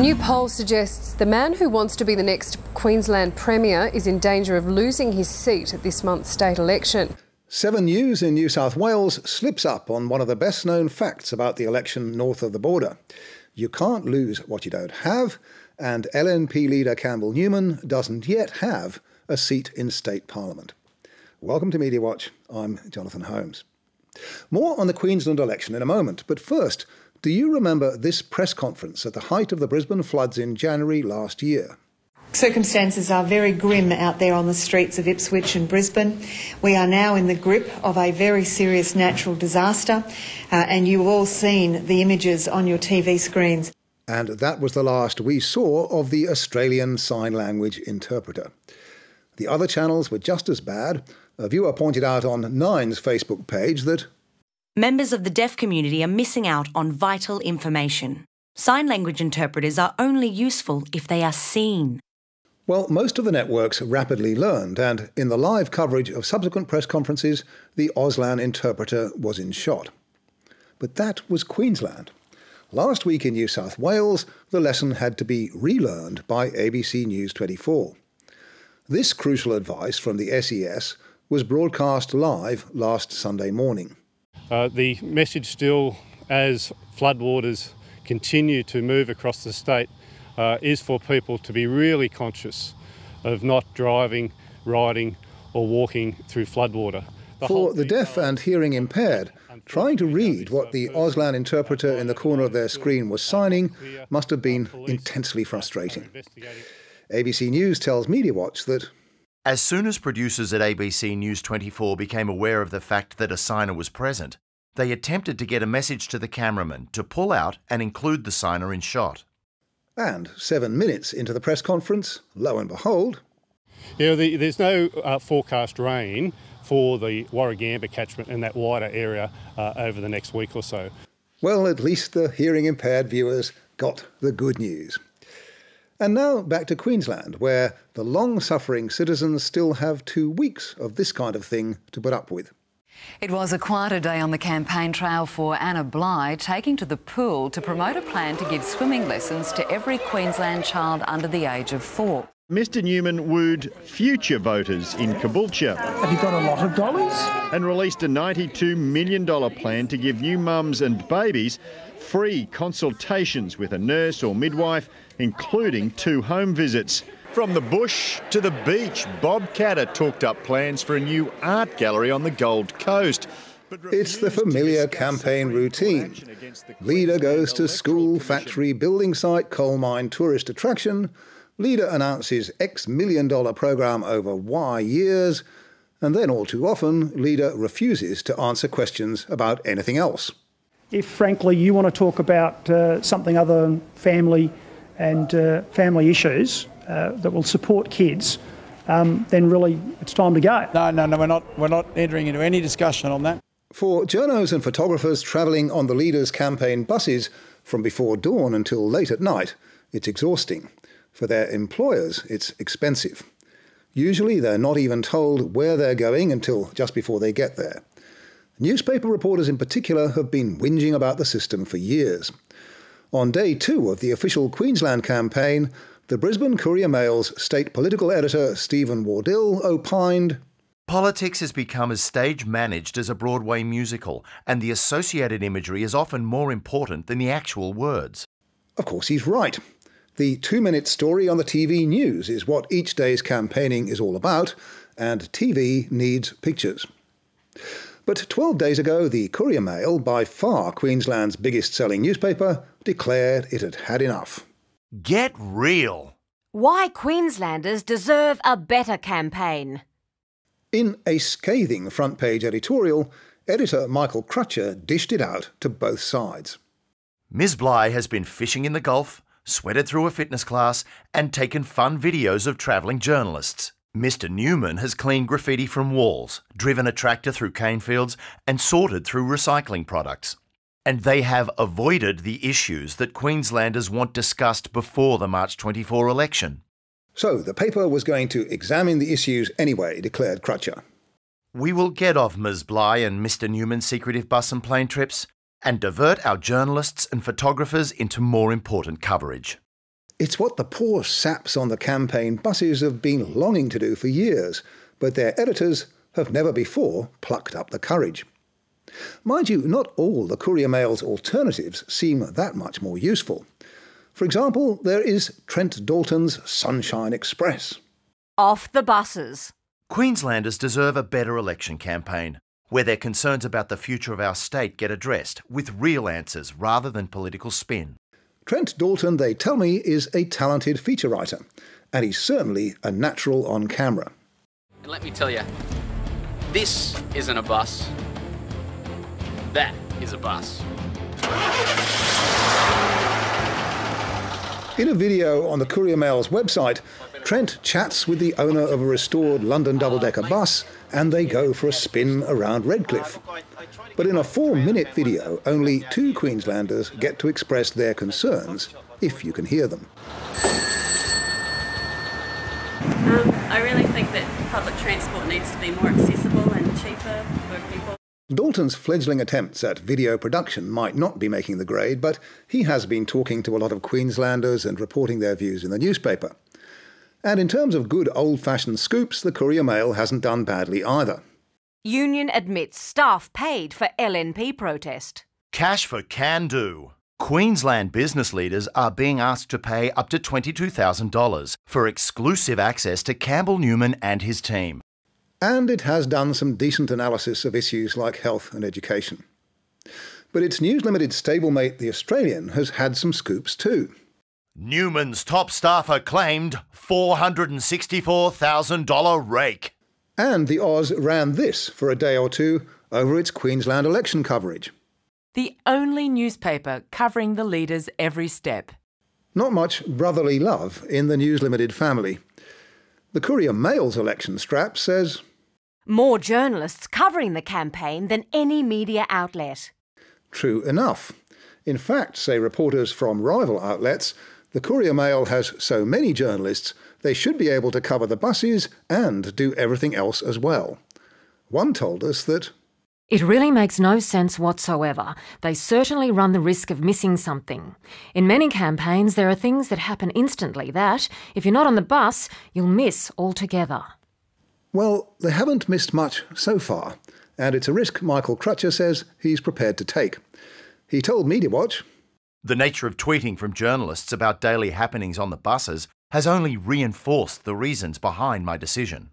A new poll suggests the man who wants to be the next Queensland Premier is in danger of losing his seat at this month's state election. 7 News in New South Wales slips up on one of the best-known facts about the election north of the border. You can't lose what you don't have, and LNP leader Campbell Newman doesn't yet have a seat in state parliament. Welcome to Media Watch. I'm Jonathan Holmes. More on the Queensland election in a moment, but first, do you remember this press conference at the height of the Brisbane floods in January last year? Circumstances are very grim out there on the streets of Ipswich and Brisbane. We are now in the grip of a very serious natural disaster, and you've all seen the images on your TV screens. And that was the last we saw of the Australian Sign Language interpreter. The other channels were just as bad. A viewer pointed out on Nine's Facebook page that members of the deaf community are missing out on vital information. Sign language interpreters are only useful if they are seen. Well, most of the networks rapidly learned, and in the live coverage of subsequent press conferences, the Auslan interpreter was in shot. But that was Queensland. Last week in New South Wales, the lesson had to be relearned by ABC News 24. This crucial advice from the SES was broadcast live last Sunday morning. The message still, as floodwaters continue to move across the state, is for people to be really conscious of not driving, riding or walking through floodwater. For the deaf and hearing impaired, trying to read what the Auslan interpreter in the corner of their screen was signing must have been intensely frustrating. ABC News tells Media Watch that as soon as producers at ABC News 24 became aware of the fact that a signer was present, they attempted to get a message to the cameraman to pull out and include the signer in shot. And 7 minutes into the press conference, lo and behold, there's no forecast rain for the Warragamba catchment in that wider area over the next week or so. Well, at least the hearing impaired viewers got the good news. And now back to Queensland, where the long-suffering citizens still have 2 weeks of this kind of thing to put up with. It was a quieter day on the campaign trail for Anna Bligh, taking to the pool to promote a plan to give swimming lessons to every Queensland child under the age of 4. Mr Newman wooed future voters in Caboolture. Have you got a lot of dollars? And released a $92 million plan to give new mums and babies free consultations with a nurse or midwife, including 2 home visits. From the bush to the beach, Bob Catter talked up plans for a new art gallery on the Gold Coast. It's the familiar campaign routine. Leader goes to school, factory, building site, coal mine, tourist attraction. Leader announces X million-dollar program over Y years. And then all too often, Leader refuses to answer questions about anything else. If, frankly, you want to talk about something other than family and family issues that will support kids, then really it's time to go. No, we're not entering into any discussion on that. For journos and photographers travelling on the Leader's campaign buses from before dawn until late at night, it's exhausting. For their employers, it's expensive. Usually they're not even told where they're going until just before they get there. Newspaper reporters in particular have been whinging about the system for years. On day 2 of the official Queensland campaign, the Brisbane Courier-Mail's state political editor Stephen Wardill opined, politics has become as stage-managed as a Broadway musical, and the associated imagery is often more important than the actual words. Of course he's right. The 2-minute story on the TV news is what each day's campaigning is all about, and TV needs pictures. But 12 days ago, the Courier-Mail, by far Queensland's biggest-selling newspaper, declared it had had enough. Get real. Why Queenslanders deserve a better campaign. In a scathing front-page editorial, editor Michael Crutcher dished it out to both sides. Ms Bligh has been fishing in the Gulf, sweated through a fitness class and taken fun videos of travelling journalists. Mr Newman has cleaned graffiti from walls, driven a tractor through cane fields and sorted through recycling products. And they have avoided the issues that Queenslanders want discussed before the March 24 election. So the paper was going to examine the issues anyway, declared Crutcher. We will get off Ms Bligh and Mr Newman's secretive bus and plane trips and divert our journalists and photographers into more important coverage. It's what the poor saps on the campaign buses have been longing to do for years, but their editors have never before plucked up the courage. Mind you, not all the Courier Mail's alternatives seem that much more useful. For example, there is Trent Dalton's Sunshine Express. Off the buses. Queenslanders deserve a better election campaign, where their concerns about the future of our state get addressed with real answers rather than political spin. Trent Dalton, they tell me, is a talented feature writer, and he's certainly a natural on camera. And let me tell you, this isn't a bus. That is a bus. In a video on the Courier Mail's website, Trent chats with the owner of a restored London double-decker bus, and they go for a spin around Redcliffe. But in a 4-minute video, only 2 Queenslanders get to express their concerns, if you can hear them. I really think that public transport needs to be more accessible and cheaper for people. Dalton's fledgling attempts at video production might not be making the grade, but he has been talking to a lot of Queenslanders and reporting their views in the newspaper. And in terms of good old-fashioned scoops, the Courier Mail hasn't done badly either. Union admits staff paid for LNP protest. Cash for can-do. Queensland business leaders are being asked to pay up to $22,000 for exclusive access to Campbell Newman and his team. And it has done some decent analysis of issues like health and education. But its News Limited stablemate, The Australian, has had some scoops too. Newman's top staffer claimed $464,000 rake. And the Oz ran this for a day or two over its Queensland election coverage. The only newspaper covering the leaders every step. Not much brotherly love in the News Limited family. The Courier Mail's election strap says, more journalists covering the campaign than any media outlet. True enough. In fact, say reporters from rival outlets, the Courier Mail has so many journalists they should be able to cover the buses and do everything else as well. One told us that it really makes no sense whatsoever. They certainly run the risk of missing something. In many campaigns, there are things that happen instantly that, if you're not on the bus, you'll miss altogether. Well, they haven't missed much so far, and it's a risk Michael Crutcher says he's prepared to take. He told Media Watch, the nature of tweeting from journalists about daily happenings on the buses has only reinforced the reasons behind my decision.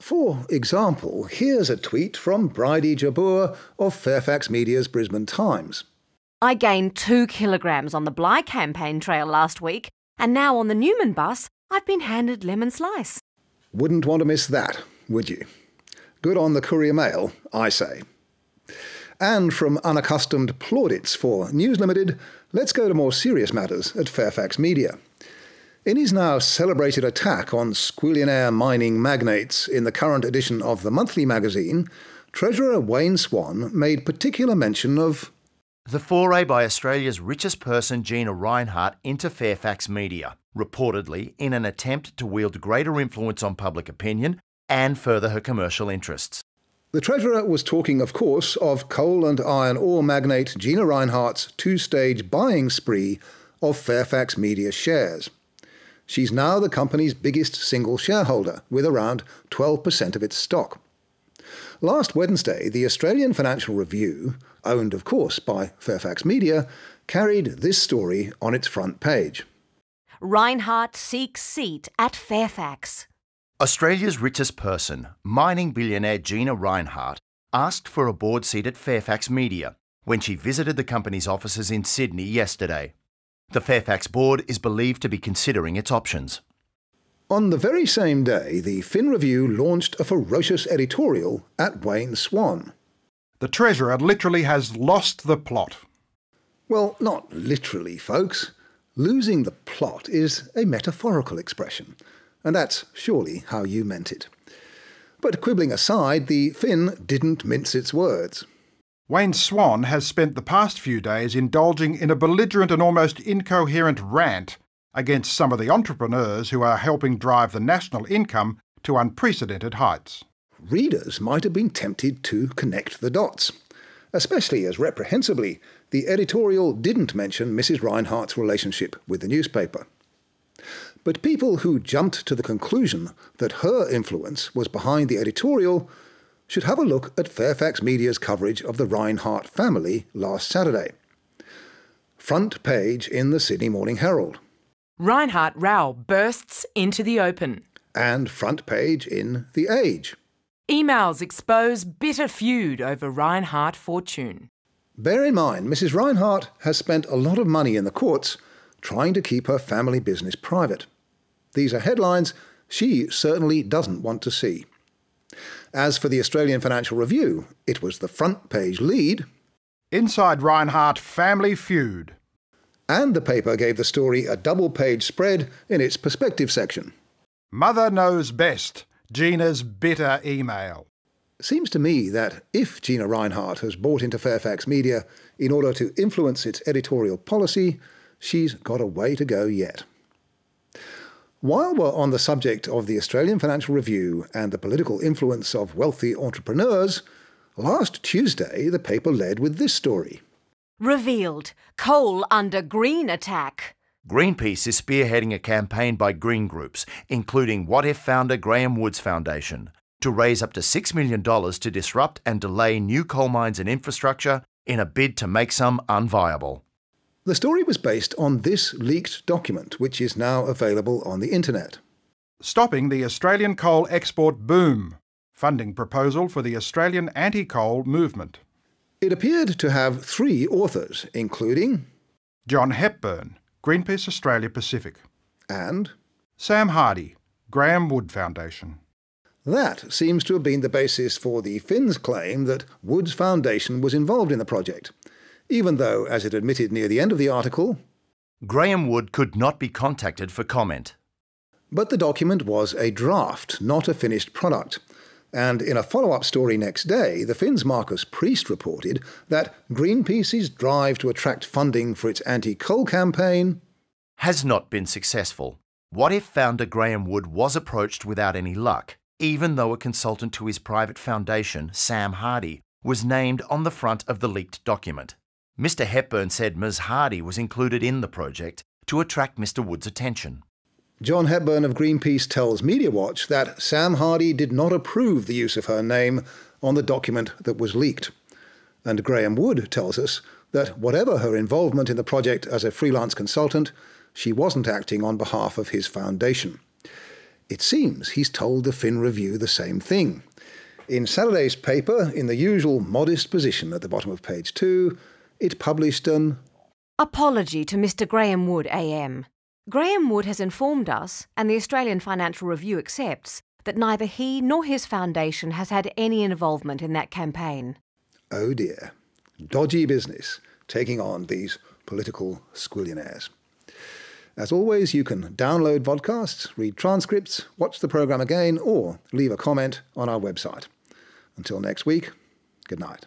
For example, here's a tweet from Bridie Jabbour of Fairfax Media's Brisbane Times. I gained 2 kilograms on the Bligh campaign trail last week, and now on the Newman bus, I've been handed lemon slice. Wouldn't want to miss that, would you? Good on the Courier Mail, I say. And from unaccustomed plaudits for News Limited, let's go to more serious matters at Fairfax Media. In his now celebrated attack on squillionaire mining magnates in the current edition of the monthly magazine, Treasurer Wayne Swan made particular mention of the foray by Australia's richest person, Gina Rinehart, into Fairfax Media, reportedly in an attempt to wield greater influence on public opinion and further her commercial interests. The Treasurer was talking, of course, of coal and iron ore magnate Gina Rinehart's 2-stage buying spree of Fairfax Media shares. She's now the company's biggest single shareholder, with around 12% of its stock. Last Wednesday, the Australian Financial Review, owned of course by Fairfax Media, carried this story on its front page. Rinehart seeks seat at Fairfax. Australia's richest person, mining billionaire Gina Rinehart, asked for a board seat at Fairfax Media when she visited the company's offices in Sydney yesterday. The Fairfax board is believed to be considering its options. On the very same day, the Fin Review launched a ferocious editorial at Wayne Swan. The Treasurer literally has lost the plot. Well, not literally, folks. Losing the plot is a metaphorical expression, and that's surely how you meant it. But quibbling aside, the Fin didn't mince its words. Wayne Swan has spent the past few days indulging in a belligerent and almost incoherent rant against some of the entrepreneurs who are helping drive the national income to unprecedented heights. Readers might have been tempted to connect the dots, especially as reprehensibly the editorial didn't mention Mrs. Rinehart's relationship with the newspaper. But people who jumped to the conclusion that her influence was behind the editorial should have a look at Fairfax Media's coverage of the Rinehart family last Saturday. Front page in the Sydney Morning Herald. Rinehart row bursts into the open. And front page in The Age. Emails expose bitter feud over Rinehart fortune. Bear in mind, Mrs. Rinehart has spent a lot of money in the courts trying to keep her family business private. These are headlines she certainly doesn't want to see. As for the Australian Financial Review, it was the front page lead. Inside Rinehart family feud. And the paper gave the story a double-page spread in its perspective section. Mother knows best. Gina's bitter email. Seems to me that if Gina Rinehart has bought into Fairfax Media in order to influence its editorial policy, she's got a way to go yet. While we're on the subject of the Australian Financial Review and the political influence of wealthy entrepreneurs, last Tuesday the paper led with this story. Revealed. Coal under green attack. Greenpeace is spearheading a campaign by green groups, including What If founder Graham Wood's foundation, to raise up to $6 million to disrupt and delay new coal mines and infrastructure in a bid to make some unviable. The story was based on this leaked document, which is now available on the internet. Stopping the Australian coal export boom. Funding proposal for the Australian anti-coal movement. It appeared to have 3 authors, including John Hepburn, Greenpeace Australia Pacific. And Sam Hardy, Graham Wood Foundation. That seems to have been the basis for the Finns' claim that Wood's foundation was involved in the project, even though, as it admitted near the end of the article, Graham Wood could not be contacted for comment. But the document was a draft, not a finished product. And in a follow-up story next day, the Finns' Marcus Priest reported that Greenpeace's drive to attract funding for its anti-coal campaign has not been successful. What If founder Graham Wood was approached without any luck, even though a consultant to his private foundation, Sam Hardy, was named on the front of the leaked document. Mr. Hepburn said Ms. Hardy was included in the project to attract Mr. Wood's attention. John Hepburn of Greenpeace tells MediaWatch that Sam Hardy did not approve the use of her name on the document that was leaked. And Graham Wood tells us that whatever her involvement in the project as a freelance consultant, she wasn't acting on behalf of his foundation. It seems he's told the Fin Review the same thing. In Saturday's paper, in the usual modest position at the bottom of page 2, it published an apology to Mr. Graham Wood AM. Graham Wood has informed us, and the Australian Financial Review accepts, that neither he nor his foundation has had any involvement in that campaign. Oh dear. Dodgy business, taking on these political squillionaires. As always, you can download podcasts, read transcripts, watch the programme again, or leave a comment on our website. Until next week, good night.